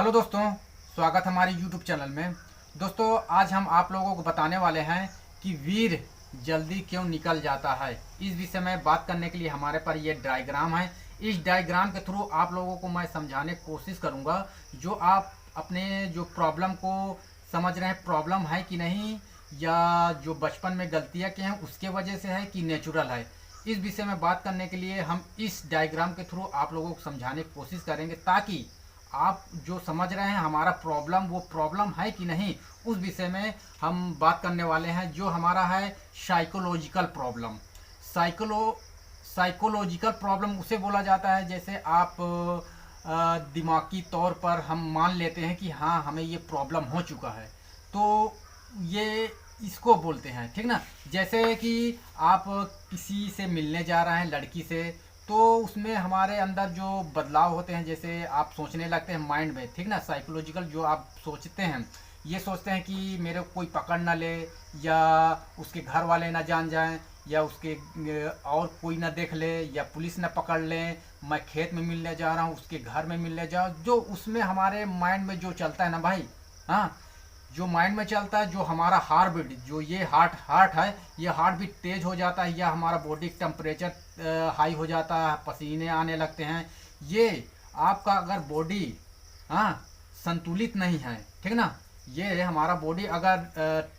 Hello दोस्तों, स्वागत है हमारे यूट्यूब चैनल में। दोस्तों, आज हम आप लोगों को बताने वाले हैं कि वीर जल्दी क्यों निकल जाता है। इस विषय में बात करने के लिए हमारे पर ये डायग्राम है। इस डायग्राम के थ्रू आप लोगों को मैं समझाने की कोशिश करूँगा, जो आप अपने जो प्रॉब्लम को समझ रहे हैं, प्रॉब्लम है कि नहीं, या जो बचपन में गलतियाँ की हैं उसके वजह से है कि नेचुरल है। इस विषय में बात करने के लिए हम इस डायग्राम के थ्रू आप लोगों को समझाने की कोशिश करेंगे, ताकि आप जो समझ रहे हैं हमारा प्रॉब्लम वो प्रॉब्लम है कि नहीं, उस विषय में हम बात करने वाले हैं। जो हमारा है साइकोलॉजिकल प्रॉब्लम। साइकोलो साइकोलॉजिकल प्रॉब्लम उसे बोला जाता है, जैसे आप दिमागी तौर पर हम मान लेते हैं कि हाँ, हमें ये प्रॉब्लम हो चुका है, तो ये इसको बोलते हैं, ठीक ना। जैसे कि आप किसी से मिलने जा रहे हैं, लड़की से, तो उसमें हमारे अंदर जो बदलाव होते हैं, जैसे आप सोचने लगते हैं माइंड में, ठीक ना। साइकोलॉजिकल जो आप सोचते हैं, ये सोचते हैं कि मेरे को कोई पकड़ ना ले, या उसके घर वाले ना जान जाएं, या उसके और कोई ना देख ले, या पुलिस ना पकड़ ले, मैं खेत में मिलने जा रहा हूँ, उसके घर में मिलने जाओ। जो उसमें हमारे माइंड में जो चलता है ना भाई, हाँ, जो माइंड में चलता है, जो हमारा हार्ट बीट, जो ये हार्ट हार्ट है, ये हार्ट बीट तेज हो जाता है, या हमारा बॉडी टेम्परेचर हाई हो जाता है, पसीने आने लगते हैं। ये आपका अगर बॉडी, हाँ, संतुलित नहीं है, ठीक ना, ये हमारा बॉडी अगर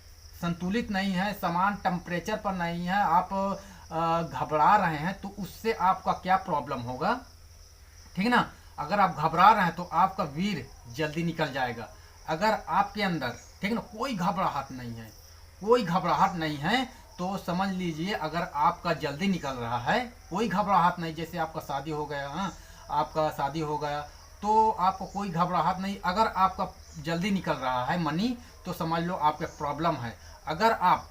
संतुलित नहीं है, समान टेम्परेचर पर नहीं है, आप घबरा रहे हैं, तो उससे आपका क्या प्रॉब्लम होगा, ठीक ना। अगर आप घबरा रहे हैं तो आपका वीर जल्दी निकल जाएगा। अगर आपके अंदर, ठीक ना, कोई घबराहट नहीं है, कोई घबराहट नहीं है, तो समझ लीजिए अगर आपका जल्दी निकल रहा है, कोई घबराहट नहीं, जैसे आपका शादी हो गया, हाँ, आपका शादी हो गया, तो आपको कोई घबराहट नहीं, अगर आपका जल्दी निकल रहा है मनी, तो समझ लो आपके प्रॉब्लम है। अगर आप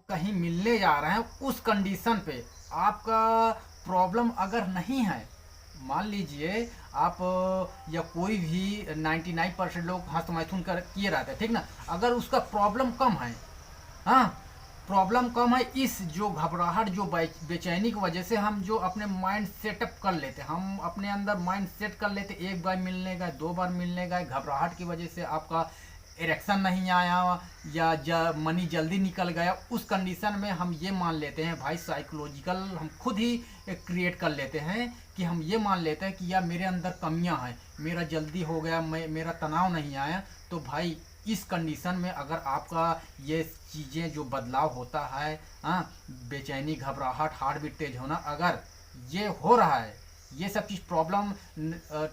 कहीं मिलने जा रहे हैं, उस कंडीशन पे आपका प्रॉब्लम अगर नहीं है, मान लीजिए आप या कोई भी 99% लोग हंस मैथुन कर किए रहते हैं, ठीक ना। अगर उसका प्रॉब्लम कम है, हाँ, प्रॉब्लम कम है, इस जो घबराहट, जो बेचैनी की वजह से हम जो अपने माइंड सेटअप कर लेते, हम अपने अंदर माइंड सेट कर लेते, एक बार मिलने गए, दो बार मिलने गए, घबराहट की वजह से आपका इरेक्शन नहीं आया, या मनी जल्दी निकल गया, उस कंडीशन में हम ये मान लेते हैं भाई, साइकोलॉजिकल हम खुद ही क्रिएट कर लेते हैं कि हम ये मान लेते हैं कि यार मेरे अंदर कमियां हैं, मेरा जल्दी हो गया, मेरा तनाव नहीं आया। तो भाई इस कंडीशन में अगर आपका ये चीज़ें जो बदलाव होता है, हाँ, बेचैनी, घबराहट, हार्ट बीट तेज होना, अगर ये हो रहा है, ये सब चीज़ प्रॉब्लम,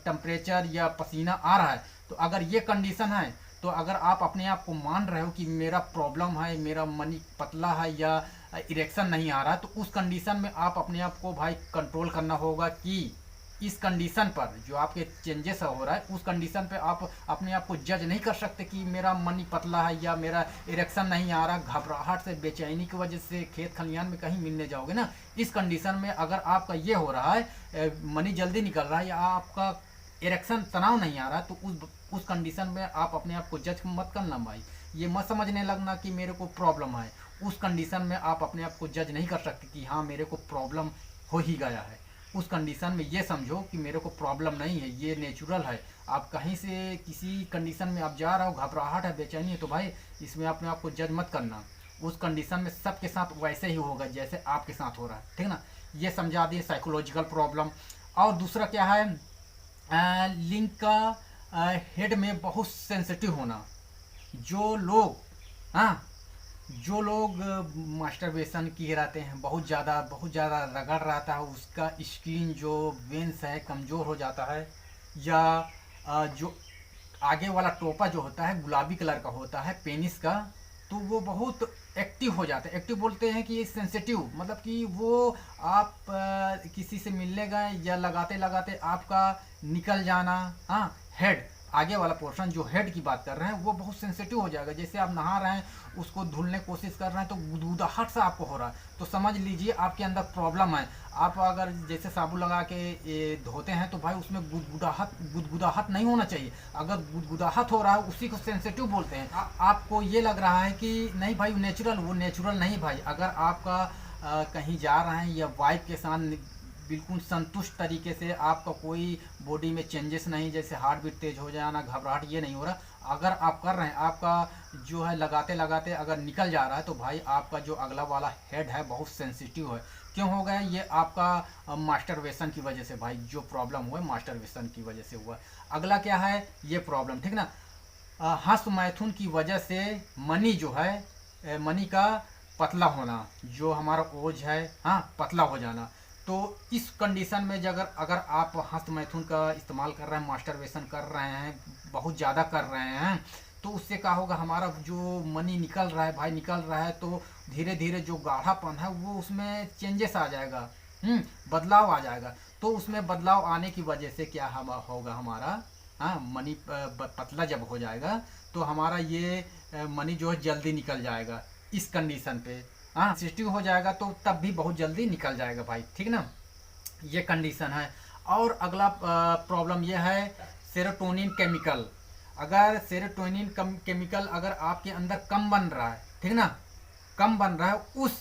टेम्परेचर या पसीना आ रहा है, तो अगर ये कंडीशन है, तो अगर आप अपने आप को मान रहे हो कि मेरा प्रॉब्लम है, मेरा मनी पतला है, या इरेक्शन नहीं आ रहा है, तो उस कंडीशन में आप अपने आप को भाई कंट्रोल करना होगा कि इस कंडीशन पर जो आपके चेंजेस हो रहा है, उस कंडीशन पे आप अपने आप को जज नहीं कर सकते कि मेरा मनी पतला है या मेरा इरेक्शन नहीं आ रहा। घबराहट से, बेचैनी की वजह से खेत खलियान में कहीं मिलने जाओगे ना, इस कंडीशन में अगर आपका ये हो रहा है, मनी जल्दी निकल रहा है, या आपका इरेक्शन, तनाव नहीं आ रहा, तो उस कंडीशन में आप अपने आप को जज मत करना भाई। ये मत समझने लगना कि मेरे को प्रॉब्लम है। उस कंडीशन में आप अपने आप को जज नहीं कर सकते कि हाँ, मेरे को प्रॉब्लम हो ही गया है। उस कंडीशन में ये समझो कि मेरे को प्रॉब्लम नहीं है, ये नेचुरल है। आप कहीं से किसी कंडीशन में आप जा रहे हो, घबराहट है, बेचैनी है, तो भाई इसमें अपने आप को जज मत करना। उस कंडीशन में सबके साथ वैसे ही होगा जैसे आपके साथ हो रहा है, ठीक ना। ये समझा दिए साइकोलॉजिकल प्रॉब्लम। और दूसरा क्या है, लिंक का हेड में बहुत सेंसिटिव होना। जो लोग, हाँ, जो लोग मास्टरबेशन किए रहते हैं, बहुत ज़्यादा रगड़ रहता है, उसका स्किन जो वेंस है कमज़ोर हो जाता है, या जो आगे वाला टोपा जो होता है गुलाबी कलर का होता है पेनिस का, तो वो बहुत एक्टिव हो जाता है। एक्टिव बोलते हैं कि सेंसिटिव, मतलब कि वो आप किसी से मिलने गए, या लगाते लगाते आपका निकल जाना, हाँ, हेड, आगे वाला पोर्शन जो हेड की बात कर रहे हैं, वो बहुत सेंसिटिव हो जाएगा। जैसे आप नहा रहे हैं, उसको धुलने की कोशिश कर रहे हैं, तो गुदगुदाहट से आपको हो रहा है, तो समझ लीजिए आपके अंदर प्रॉब्लम है। आप अगर जैसे साबुन लगा के ये धोते हैं, तो भाई उसमें गुदगुदाहट नहीं होना चाहिए। अगर गुदगुदाहट हो रहा है, उसी को सेंसिटिव बोलते हैं। आपको ये लग रहा है कि नहीं भाई नेचुरल, वो नेचुरल नहीं भाई। अगर आपका कहीं जा रहे हैं, या वाइफ के साथ बिल्कुल संतुष्ट तरीके से, आपका कोई बॉडी में चेंजेस नहीं, जैसे हार्ट बीट तेज हो जाना, घबराहट, ये नहीं हो रहा। अगर आप कर रहे हैं, आपका जो है लगाते लगाते अगर निकल जा रहा है, तो भाई आपका जो अगला वाला हेड है बहुत सेंसिटिव है। क्यों हो गया ये? आपका मास्टरबेशन की वजह से भाई जो प्रॉब्लम हुआ है, मास्टरबेशन की वजह से हुआ। अगला क्या है ये प्रॉब्लम, ठीक ना, हस्त मैथुन की वजह से मनी जो है, मनी का पतला होना, जो हमारा ओज है, हाँ, पतला हो जाना। तो इस कंडीशन में अगर अगर आप हस्त मैथुन का इस्तेमाल कर रहे हैं, मास्टरबेशन कर रहे हैं, बहुत ज़्यादा कर रहे हैं, तो उससे क्या होगा, हमारा जो मनी निकल रहा है भाई, निकल रहा है, तो धीरे धीरे जो गाढ़ापन है वो उसमें चेंजेस आ जाएगा, बदलाव आ जाएगा। तो उसमें बदलाव आने की वजह से क्या हम होगा हमारा, हाँ, मनी पतला जब हो जाएगा तो हमारा ये मनी जो है जल्दी निकल जाएगा। इस कंडीशन पे, हाँ, सेंसिटिव हो जाएगा तो तब भी बहुत जल्दी निकल जाएगा भाई, ठीक ना, ये कंडीशन है। और अगला प्रॉब्लम ये है सेरोटोनिन केमिकल। अगर सेरोटोनिन केमिकल अगर आपके अंदर कम बन रहा है, ठीक ना, कम बन रहा है, उस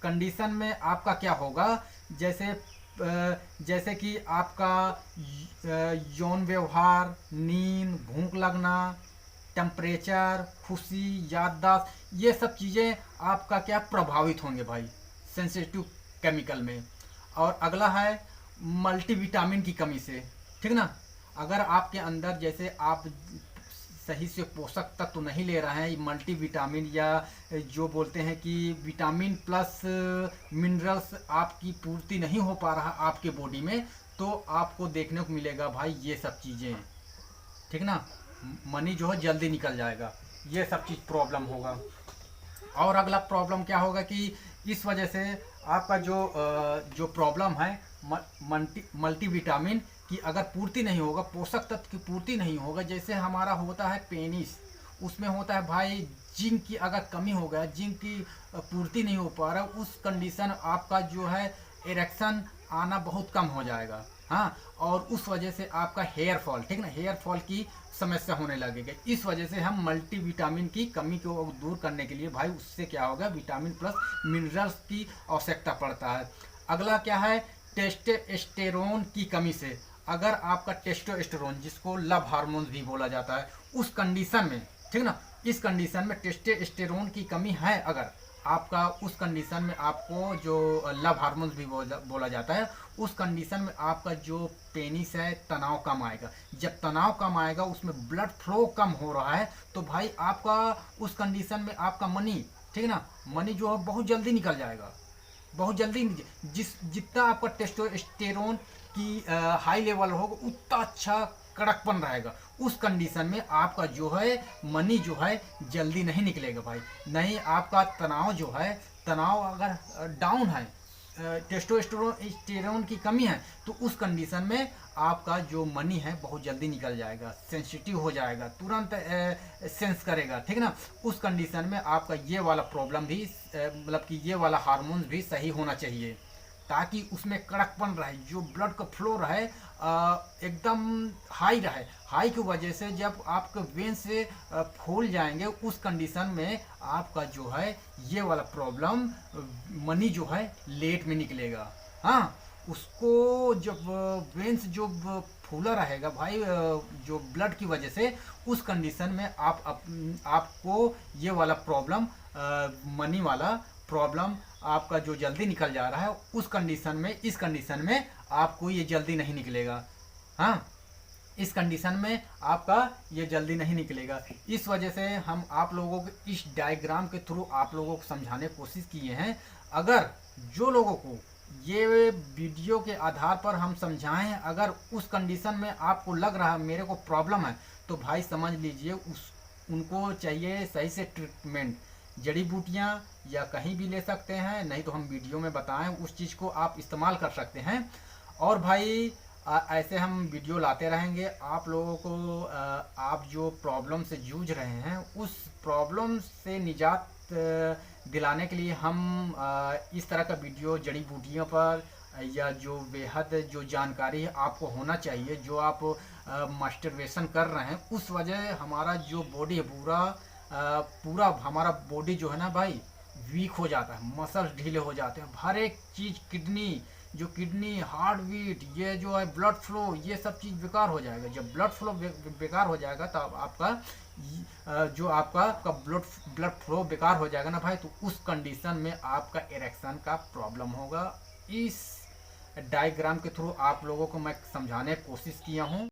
कंडीशन में आपका क्या होगा, जैसे कि आपका यौन व्यवहार, नींद, भूख लगना, टेम्परेचर, खुशी, याददाश्त, ये सब चीज़ें आपका क्या प्रभावित होंगे भाई सेंसिटिव केमिकल में। और अगला है मल्टीविटामिन की कमी से, ठीक ना, अगर आपके अंदर जैसे आप सही से पोषक तत्व तो नहीं ले रहे हैं, मल्टीविटामिन या जो बोलते हैं कि विटामिन प्लस मिनरल्स आपकी पूर्ति नहीं हो पा रहा आपके बॉडी में, तो आपको देखने को मिलेगा भाई ये सब चीज़ें, ठीक ना, मनी जो है जल्दी निकल जाएगा, ये सब चीज़ प्रॉब्लम होगा। और अगला प्रॉब्लम क्या होगा कि इस वजह से आपका जो प्रॉब्लम है मल्टीविटामिन की अगर पूर्ति नहीं होगा, पोषक तत्व की पूर्ति नहीं होगा, जैसे हमारा होता है पेनिस, उसमें होता है भाई जिंक की अगर कमी हो गया, जिंक की पूर्ति नहीं हो पा रहा, उस कंडीशन आपका जो है इरेक्शन आना बहुत कम हो जाएगा, हाँ, और उस वजह से आपका हेयर फॉल, ठीक ना, हेयर फॉल की समस्या होने लगेगी। इस वजह से हम मल्टीविटामिन की कमी को दूर करने के लिए भाई उससे क्या होगा, विटामिन प्लस मिनरल्स की आवश्यकता पड़ता है। अगला क्या है, टेस्टोस्टेरोन की कमी से, अगर आपका टेस्टोस्टेरोन जिसको लव हार्मोन भी बोला जाता है, उस कंडीशन में, ठीक ना, इस कंडीशन में टेस्टोस्टेरोन की कमी है अगर आपका, उस कंडीशन में आपको जो लव हार्मोन भी बोला जाता है, उस कंडीशन में आपका जो पेनिस है तनाव कम आएगा। जब तनाव कम आएगा, उसमें ब्लड फ्लो कम हो रहा है, तो भाई आपका उस कंडीशन में आपका मनी, ठीक ना, मनी जो है बहुत जल्दी निकल जाएगा, बहुत जल्दी। जितना आपका टेस्टोस्टेरोन की हाई लेवल होगा उतना अच्छा कड़कपन रहेगा। उस कंडीशन में आपका जो है मनी जो है जल्दी नहीं निकलेगा भाई, नहीं, आपका तनाव जो है, तनाव अगर डाउन है, टेस्टोस्टेरोन की कमी है, तो उस कंडीशन में आपका जो मनी है बहुत जल्दी निकल जाएगा, सेंसिटिव हो जाएगा, तुरंत सेंस करेगा, ठीक ना। उस कंडीशन में आपका ये वाला प्रॉब्लम भी मतलब कि ये वाला हार्मोन्स भी सही होना चाहिए, ताकि उसमें कड़कपन रहे, जो ब्लड का फ्लो रहे एकदम हाई रहे। हाई की वजह से जब आपके वेन से फूल जाएंगे, उस कंडीशन में आपका जो है ये वाला प्रॉब्लम मनी जो है लेट में निकलेगा, हाँ, उसको जब वेन्स जो फूला रहेगा भाई जो ब्लड की वजह से, उस कंडीशन में आपको ये वाला प्रॉब्लम मनी वाला प्रॉब्लम आपका जो जल्दी निकल जा रहा है, उस कंडीशन में, इस कंडीशन में आपको ये जल्दी नहीं निकलेगा, हाँ, इस कंडीशन में आपका ये जल्दी नहीं निकलेगा। इस वजह से हम आप लोगों को इस डायग्राम के थ्रू आप लोगों को समझाने की कोशिश किए हैं। अगर जो लोगों को ये वीडियो के आधार पर हम समझाएं, अगर उस कंडीशन में आपको लग रहा है मेरे को प्रॉब्लम है, तो भाई समझ लीजिए उनको चाहिए सही से ट्रीटमेंट, जड़ी बूटियाँ या कहीं भी ले सकते हैं, नहीं तो हम वीडियो में बताएं उस चीज़ को आप इस्तेमाल कर सकते हैं। और भाई ऐसे हम वीडियो लाते रहेंगे आप लोगों को। आप जो प्रॉब्लम से जूझ रहे हैं, उस प्रॉब्लम से निजात दिलाने के लिए हम इस तरह का वीडियो जड़ी बूटियों पर, या जो बेहद जो जानकारी है आपको होना चाहिए, जो आप मास्टरबेशन कर रहे हैं, उस वजह हमारा जो बॉडी है पूरा हमारा बॉडी जो है ना भाई वीक हो जाता है, मसल्स ढीले हो जाते हैं, हर एक चीज़, किडनी जो किडनी, हार्ट बीट, ये जो है ब्लड फ्लो, ये सब चीज़ बेकार हो जाएगा। जब ब्लड फ्लो बेकार हो जाएगा तब आपका जो आपका ब्लड फ्लो बेकार हो जाएगा ना भाई, तो उस कंडीशन में आपका इरेक्शन का प्रॉब्लम होगा। इस डायग्राम के थ्रू आप लोगों को मैं समझाने की कोशिश किया हूँ।